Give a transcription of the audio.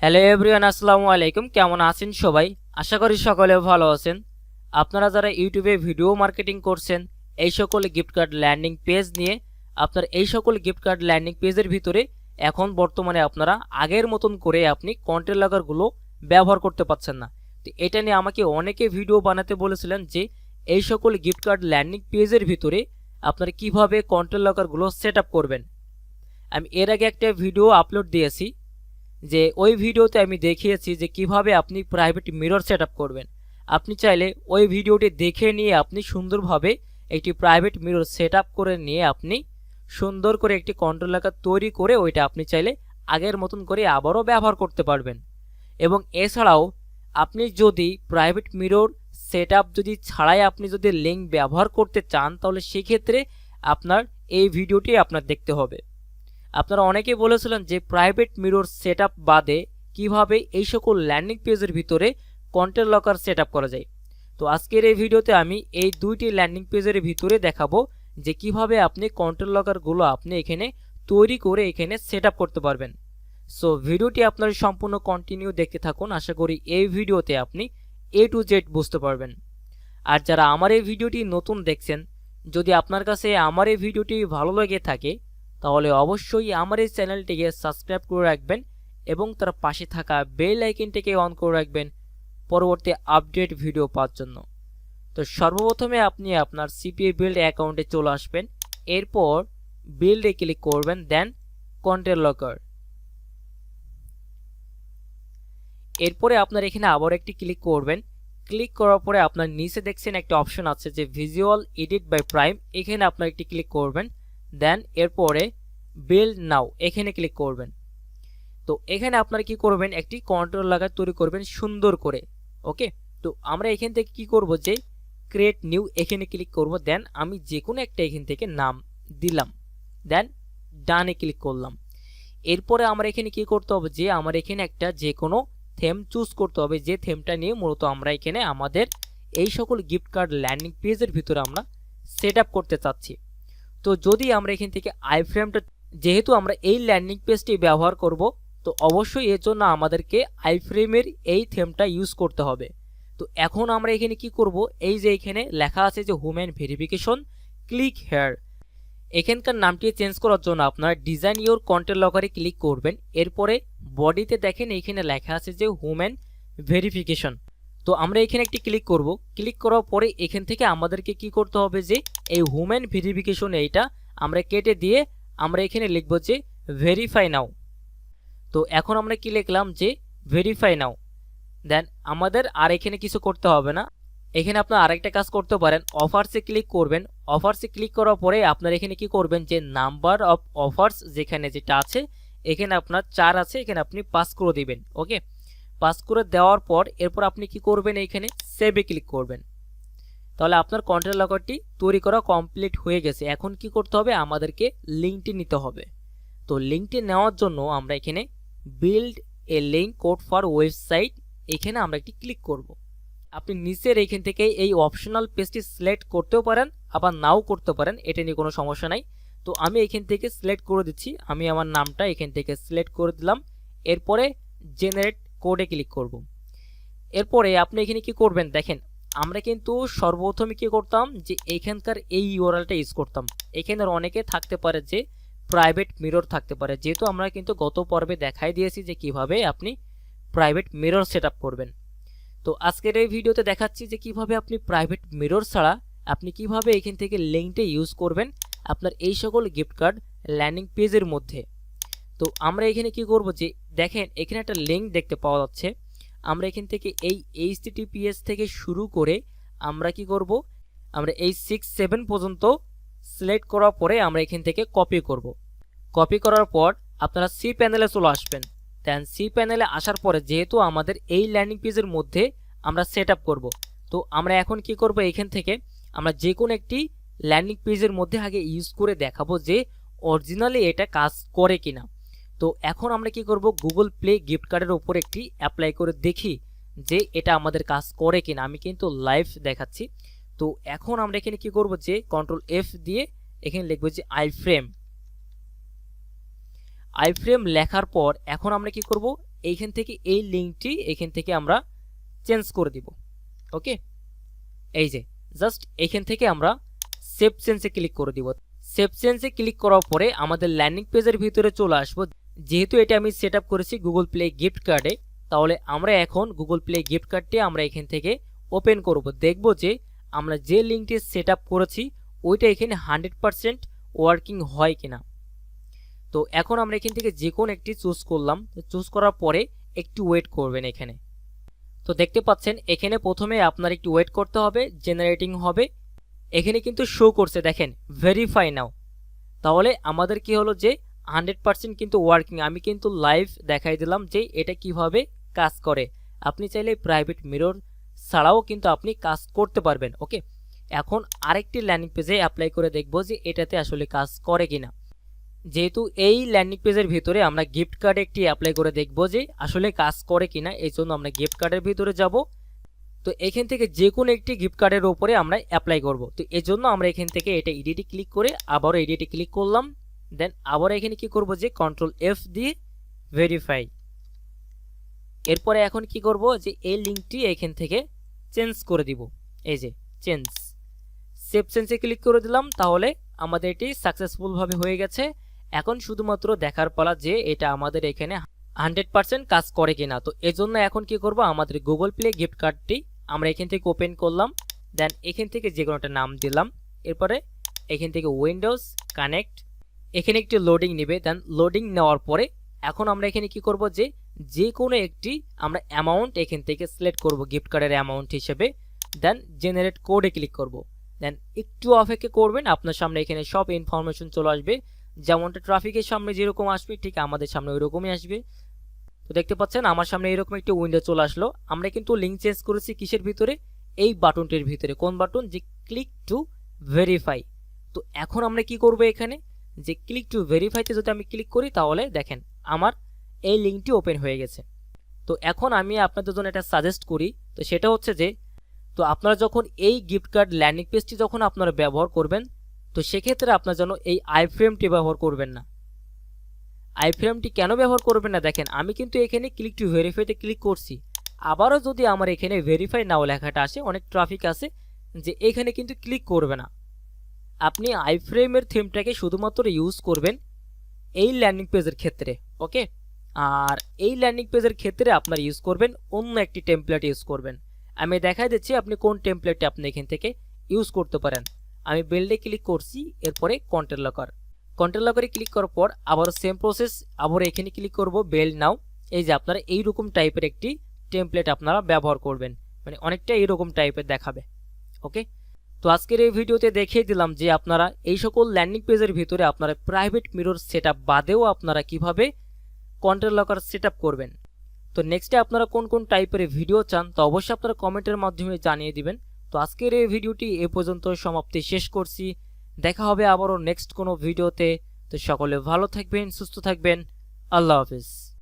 Hello everyone, আসসালামু আলাইকুম। কেমন আছেন সবাই? আশা করি সকলে ভালো আছেন। আপনারা যারা ইউটিউবে ভিডিও মার্কেটিং করছেন, এই সকল গিফট কার্ড ল্যান্ডিং পেজ নিয়ে আপনার এই সকল গিফট কার্ড ল্যান্ডিং পেজের ভিতরে এখন বর্তমানে আপনারা আগের মতন করে আপনি কন্টেন্ট লাগারগুলো ব্যবহার করতে পারছেন না। তো এটা নিয়ে আমাকে অনেকে ভিডিও বানাতে বলেছিলেন যে এই সকল গিফট কার্ড ল্যান্ডিং পেজের ভিতরে আপনারা কিভাবে কন্টেন্ট লাগারগুলো সেট আপ করবেন। আমি এর আগে একটা ভিডিও আপলোড দিয়েছি, যে ওই ভিডিওতে আমি দেখিয়েছি যে কিভাবে আপনি প্রাইভেট মিরর সেটআপ করবেন। আপনি চাইলে ওই ভিডিওটি দেখে নিয়ে আপনি সুন্দরভাবে একটি প্রাইভেট মিরর সেটআপ করে নিয়ে আপনি সুন্দর করে একটি কন্ট্রোল লাগার তৈরি করে ওইটা আপনি চাইলে আগের মতন করে আবারও ব্যবহার করতে পারবেন। এবং এছাড়াও আপনি যদি প্রাইভেট মিরর সেটআপ যদি ছাড়াই আপনি যদি লিঙ্ক ব্যবহার করতে চান, তাহলে সেক্ষেত্রে আপনার এই ভিডিওটি আপনার দেখতে হবে। আপনারা অনেকেই বলেছিলেন যে প্রাইভেট মিরর সেটআপ বাদে কিভাবে এই সকল ল্যান্ডিং পেজের ভিতরে কন্টেন্ট লকার সেটআপ করা যায়। তো আজকের এই ভিডিওতে আমি এই দুইটি ল্যান্ডিং পেজের ভিতরে দেখাবো যে কিভাবে আপনি কন্টেন্ট লকারগুলো আপনি এখানে তৈরি করে এখানে সেটআপ করতে পারবেন। সো ভিডিওটি আপনারা সম্পূর্ণ কন্টিনিউ দেখতে থাকুন। আশা করি এই ভিডিওতে আপনি A to Z বুঝতে পারবেন। আর যারা আমার এই ভিডিওটি নতুন দেখছেন, যদি আপনার কাছে আমার এই ভিডিওটি ভালো লেগে থাকে তাহলে অবশ্যই আমার এই চ্যানেলটিকে সাবস্ক্রাইব করে রাখবেন এবং তার পাশে থাকা বেল আইকনটিকে অন করে রাখবেন পরবর্তী আপডেট ভিডিও পাওয়ার জন্য। তো সর্বপ্রথমে আপনি আপনার সিপিএ বিল্ড অ্যাকাউন্টে চলে আসবেন, এরপর বিল্ডে ক্লিক করবেন, দেন কন্টেন্ট লকার। এরপরে আপনার এখানে আবার একটি ক্লিক করবেন। ক্লিক করার পরে আপনার নিচে দেখছেন একটা অপশন আছে যে ভিজুয়াল এডিট বাই প্রাইম, এখানে আপনার একটি ক্লিক করবেন, দেন এরপরে বিল্ড নাও এখানে ক্লিক করবেন। তো এখানে আপনারা কি করবেন, একটি কন্ট্রোল লাগার তৈরি করবেন সুন্দর করে। ওকে, তো আমরা এখান থেকে কি করব যে ক্রিয়েট নিউ এখানে ক্লিক করব, দেন আমি যে কোনো একটা এখান থেকে নাম দিলাম, দেন ডানে ক্লিক করলাম। এরপরে আমরা এখানে কি করতে হবে যে আমার এখানে একটা যে কোনো থিম চুজ করতে হবে, যে থিমটা নিয়ে মূলত আমরা এখানে আমাদের এই সকল গিফট কার্ড ল্যান্ডিং পেজের ভিতরে আমরা সেট আপ করতে চাচ্ছি। তো যদি আমরা এখান থেকে আই ফ্রেমটা, যেহেতু আমরা এই ল্যান্ডিং পেজটি ব্যবহার করব, তো অবশ্যই এর জন্য আমাদেরকে আই ফ্রেমের এই থিমটা ইউজ করতে হবে। তো এখন আমরা এখানে কি করব, এই যে এখানে লেখা আছে যে হিউম্যান ভেরিফিকেশন, ক্লিক হেয়ার, এখানকার নামটি চেঞ্জ করার জন্য আপনারা ডিজাইন ইওর কন্টেন্ট লকারে ক্লিক করবেন। এরপরে বডিতে দেখেন এখানে লেখা আছে যে হিউম্যান ভেরিফিকেশন। তো আমরা এখানে একটি ক্লিক করব। ক্লিক করার পরে এখান থেকে আমাদেরকে কি করতে হবে যে এই হিউম্যান ভেরিফিকেশন এইটা আমরা কেটে দিয়ে আমরা এখানে লিখব যে ভেরিফাই নাও। তো এখন আমরা কি লিখলাম যে ভেরিফাই নাও, দেন আমাদের আর এখানে কিছু করতে হবে না। এখানে আপনার আরেকটা কাজ করতে পারেন, অফার্সে ক্লিক করবেন। অফার্সে ক্লিক করার পরে আপনার এখানে কি করবেন যে নাম্বার অফ অফার্স যেখানে যেটা আছে এখানে আপনার 4 আছে, এখানে আপনি 5 করে দিবেন। ওকে, 5 করে দেওয়ার পর এরপর আপনি কি করবেন, এখানে সেভে ক্লিক করবেন। তাহলে আপনার কন্টেন্ট লকারটি তৈরি করা কমপ্লিট হয়ে গেছে। এখন কি করতে হবে, আমাদেরকে লিঙ্কটি নিতে হবে। তো লিঙ্কটি নেওয়ার জন্য আমরা এখানে build a link code for website, এখানে আমরা একটি ক্লিক করব। আপনি নিচের এখান থেকে এই অপশনাল পেজটি সিলেক্ট করতেও পারেন, আবার নাও করতে পারেন, এটা নিয়ে কোনো সমস্যা নাই। তো আমি এখান থেকে সিলেক্ট করে দিচ্ছি, আমি আমার নামটা এখান থেকে সিলেক্ট করে দিলাম। এরপরে জেনারেট কোডে ক্লিক করব। এরপরে আপনি এখানে কি করবেন, দেখেন আমরা কিন্তু সর্বপ্রথমে কি করতাম যে এখানকার এই ইউআরএলটা ইউজ করতাম। এখানে অনেকে থাকতে পারে যে প্রাইভেট মিরর থাকতে পারে, যেহেতু আমরা কিন্তু গত পর্বে দেখাই দিয়েছি যে কিভাবে আপনি প্রাইভেট মিরর সেটআপ করবেন। তো আজকের এই ভিডিওতে দেখাচ্ছি যে কিভাবে আপনি প্রাইভেট মিরর ছাড়া আপনি কিভাবে এখান থেকে লিঙ্কটা ইউজ করবেন আপনার এই সকল গিফট কার্ড ল্যান্ডিং পেজের মধ্যে। তো আমরা এখানে কি করব যে দেখেন এখানে একটা লিঙ্ক দেখতে পাওয়া যাচ্ছে। আমরা এখান থেকে এই HTTPS থেকে শুরু করে আমরা কি করব, আমরা এই 6, 7 পর্যন্ত সিলেক্ট করার পরে আমরা এখান থেকে কপি করব। কপি করার পর আপনারা সি প্যানেলে চলে আসবেন। দেন সি প্যানেলে আসার পরে যেহেতু আমাদের এই ল্যান্ডিং পেজের মধ্যে আমরা সেট আপ করবো, তো আমরা এখন কি করব, এখান থেকে আমরা যে কোনো একটি ল্যান্ডিং পেজের মধ্যে আগে ইউজ করে দেখাবো যে অরিজিনালি এটা কাজ করে কিনা। তো এখন আমরা কি করব, গুগল প্লে গিফট কার্ডের উপর একটি অ্যাপ্লাই করে দেখি যে এটা আমাদের কাজ করে কিনা। আমি কিন্তু লাইভ দেখাচ্ছি। তো এখন আমরা এখানে কি করব যে কন্ট্রোল F দিয়ে এখানে লিখবো যে আই ফ্রেম। আইফ্রেম লেখার পর এখন আমরা কি করব, এইখান থেকে এই লিঙ্কটি এখান থেকে আমরা চেঞ্জ করে দিব। ওকে, এই যে জাস্ট এখান থেকে আমরা সেভ চেঞ্জে ক্লিক করে দিব। সেভ চেঞ্জে ক্লিক করার পরে আমাদের ল্যান্ডিং পেজের ভিতরে চলে আসবো। যেহেতু এটা আমি সেট আপ করেছি গুগল প্লে গিফট কার্ডে, তাহলে আমরা এখন গুগল প্লে গিফট কার্ডটি আমরা এখান থেকে ওপেন করব। দেখব যে আমরা যে লিঙ্কটি সেট আপ করেছি ওইটা এখানে 100% ওয়ার্কিং হয় কিনা। তো এখন আমরা এখান থেকে যে কোনো একটি চুজ করলাম। চুজ করার পরে একটু ওয়েট করবেন এখানে। তো দেখতে পাচ্ছেন এখানে প্রথমে আপনার একটু ওয়েট করতে হবে, জেনারেটিং হবে। এখানে কিন্তু শো করছে দেখেন ভেরিফাই নাও। তাহলে আমাদের কি হলো যে 100% কিন্তু ওয়ার্কিং। আমি কিন্তু লাইভ দেখাই দিলাম যে এটা কিভাবে কাজ করে। আপনি চাইলে প্রাইভেট মিরর ছাড়াও কিন্তু আপনি কাজ করতে পারবেন। ওকে, এখন আরেকটি ল্যান্ডিং পেজে অ্যাপ্লাই করে দেখব যে এটাতে আসলে কাজ করে কিনা। যেহেতু এই ল্যান্ডিং পেজের ভিতরে আমরা গিফট কার্ড একটি অ্যাপ্লাই করে দেখব যে আসলে কাজ করে কিনা, এই জন্য আমরা গিফট কার্ডের ভিতরে যাব। তো এখান থেকে যে কোনো একটি গিফট কার্ডের উপরে আমরা অ্যাপ্লাই করব। তো এই জন্য আমরা এখান থেকে এটা এডিটে ক্লিক করে আবারও এডিটে ক্লিক করলাম। দেন আবার এখানে কি করব যে কন্ট্রোল F দিয়ে ভেরিফাই। এরপরে এখন কি করব যে এই লিঙ্কটি এখান থেকে চেঞ্জ করে দিব। এই যে চেঞ্জ, সেভ চেঞ্জে ক্লিক করে দিলাম। তাহলে আমাদের এটি সাকসেসফুলভাবে হয়ে গেছে। এখন শুধুমাত্র দেখার পালা যে এটা আমাদের এখানে 100% কাজ করে কিনা। তো এজন্য এখন কি করব, আমাদের গুগল প্লে গিফট কার্ডটি আমরা এখান থেকে ওপেন করলাম। দেন এখান থেকে যে কোনো একটা নাম দিলাম। এরপরে এখান থেকে উইন্ডোজ কানেক্ট, এখানে একটি লোডিং নেবে। দেন লোডিং নেওয়ার পরে এখন আমরা এখানে কি করব যে কোনো একটি আমরা অ্যামাউন্ট এখান থেকে সিলেক্ট করব গিফট কার্ডের অ্যামাউন্ট হিসেবে। দেন জেনারেট কোডে ক্লিক করব। দেন একটু অপেক্ষা করবেন, আপনার সামনে এখানে সব ইনফরমেশন চলে আসবে। যেমনটা ট্রাফিকের সামনে যেরকম আসবে ঠিক আমাদের সামনে ওই রকমই আসবে। তো দেখতে পাচ্ছেন আমার সামনে এরকম একটি উইন্ডো চলে আসলো। আমরা কিন্তু লিঙ্ক চেঞ্জ করেছি কিসের ভিতরে, এই বাটনটির ভিতরে। কোন বাটন, যে ক্লিক টু ভেরিফাই। তো এখন আমরা কি করব, এখানে যে ক্লিক টু ভেরিফাইতে যদি আমি ক্লিক করি তাহলে দেখেন আমার এই লিঙ্কটি ওপেন হয়ে গেছে। তো এখন আমি আপনাদের জন্য এটা সাজেস্ট করি, তো সেটা হচ্ছে যে তো আপনারা যখন এই গিফট কার্ড ল্যান্ডিং পেজটি যখন আপনারা ব্যবহার করবেন, তো সেক্ষেত্রে আপনার যেন এই আইফ্রেমটি ব্যবহার করবেন না। আইফ্রেমটি কেন ব্যবহার করবেন না, দেখেন আমি কিন্তু এখানে ক্লিক টু ভেরিফাইতে ক্লিক করছি। আবারও যদি আমার এখানে ভেরিফাই নাও লেখাটা আসে, অনেক ট্রাফিক আছে যে এখানে কিন্তু ক্লিক করবে না। আপনি আইফ্রেমের থিমটাকে শুধুমাত্র ইউজ করবেন এই ল্যান্ডিং পেজের ক্ষেত্রে। ওকে, আর এই ল্যান্ডিং পেজের ক্ষেত্রে আপনার ইউজ করবেন অন্য একটি টেমপ্লেট ইউজ করবেন। আমি দেখাই দিচ্ছি আপনি কোন টেমপ্লেটটি আপনি এখান থেকে ইউজ করতে পারেন। আমি বিল্ডে ক্লিক করছি, এরপরে কন্টেন্ট লকার। কন্টেন্ট লকারে ক্লিক করার পর আবারও সেম প্রসেস, আবার এখানে ক্লিক করব বিল্ড নাও। এই যে আপনারা এইরকম টাইপের একটি টেমপ্লেট আপনারা ব্যবহার করবেন, মানে অনেকটা এইরকম টাইপের দেখাবে। ওকে, তো আজকের এই ভিডিওতে দেখিয়ে দিলাম যে আপনারা এই সকল ল্যান্ডিং পেজের ভিতরে আপনারা প্রাইভেট মিরর সেটআপ বাদেও আপনারা কিভাবে কন্টেন্ট লকার সেটআপ করবেন। তো নেক্সটে আপনারা কোন কোন টাইপের ভিডিও চান তো অবশ্যই আপনারা কমেন্টের মাধ্যমে জানিয়ে দিবেন। তো আজকের এই ভিডিওটি এ পর্যন্ত সমাপ্তি শেষ করছি। দেখা হবে আবারও নেক্সট কোনো ভিডিওতে। তো সকলে ভালো থাকবেন, সুস্থ থাকবেন। আল্লাহ হাফিজ।